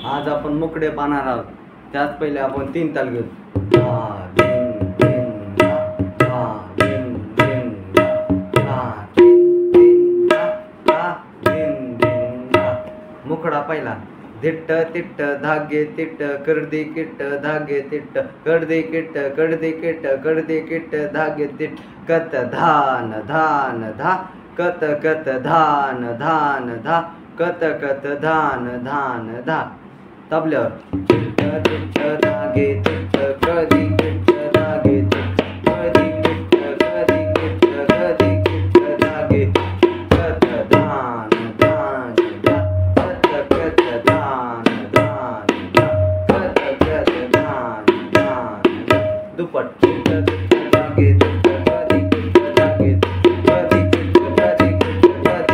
आज आपण मुकडे पाहणार आहोत. त्याच पहिले आपण 3 ताल घेऊ. धा धिन धिन धा, धा धिन धिन धा, धा धिन धिन धा, धा धिन धिन धा. मुकडा पहिला. धिट्ट तिट्ट धागे तिट्ट करदी किट्ट धागे तिट्ट करदी किट्ट करदी किट्ट करदी किट्ट धागे तिट्ट कत धान धान धा कत कत धान धान धा कत कत धान धान धा. तबल्यावर तिट्ट तिट्ट धागे तिट्ट करदी किट्ट धागे तिट्ट करदी किट्ट करदी किट्ट करदी किट्ट धागे कत धान धान धा कत कत धान धान धा कत कत धान धान धा. दुपट तिट्ट तिट्ट धागे तिट्ट करदी किट्ट धागे तिट्ट करदी किट्ट करदी किट्ट करदी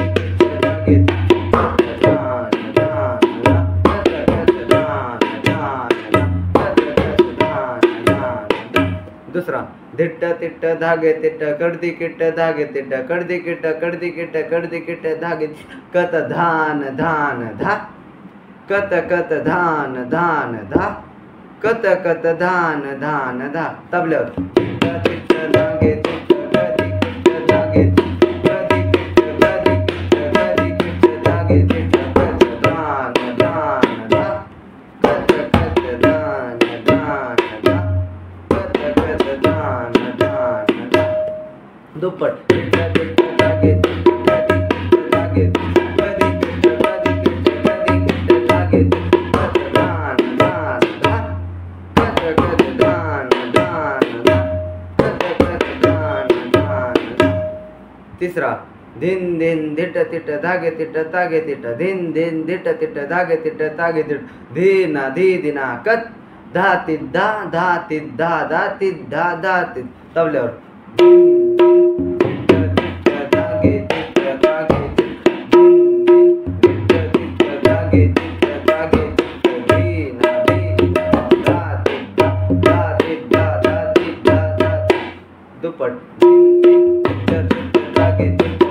किट्ट धागे कत धान धान धा कत कत धान धान धा कत कत धान धान धा. दुसरा धिट्ट तिट्ट धागे तिट्ट करदी किट्ट धागे तिट्ट करदी किट्ट करदी किट्ट करदी किट्ट धागे कत धान धान धा कत कत धान धान धा कत कत धान धान धा. तबल्यावर तिट्ट तिट्ट धागे तिट्ट करदी किट्ट धागे तिट्ट करदी किट्ट करदी किट्ट करदी किट्ट धागे तिट्ट कत धान धान धा कत कत धान धान धा कत कत धान धान धा. दुपट तिट्ट तिट्ट धागे तिट्ट करदी किट्ट धागे तिट्ट करदी किट्ट करदी किट्ट करदी किट्ट धागे तिट्ट कत धान धान धा कत कत धान धान धा कत कत धान धान धा. तिसरा धिन धिन धिट्ट तिट्ट धागे तिट्ट तागे तिट्ट धिन धिन धिट्ट तिट्ट धागे तिट्ट तागे तिट्ट धीना धी दिना कत धा तित धा धा तित धा धा तित धा धा तित. तबल्यावर धिन धिन धिट्ट तिट्ट धागे तिट्ट धागे तिट्ट धिन धिन धिट्ट तिट्ट धागे तिट्ट धागे तिट्ट धीना धी धा तित धा धा तित धा धा तित धा धा. दुपट धिन धिन धिट्ट तिट्ट धागे तिट्ट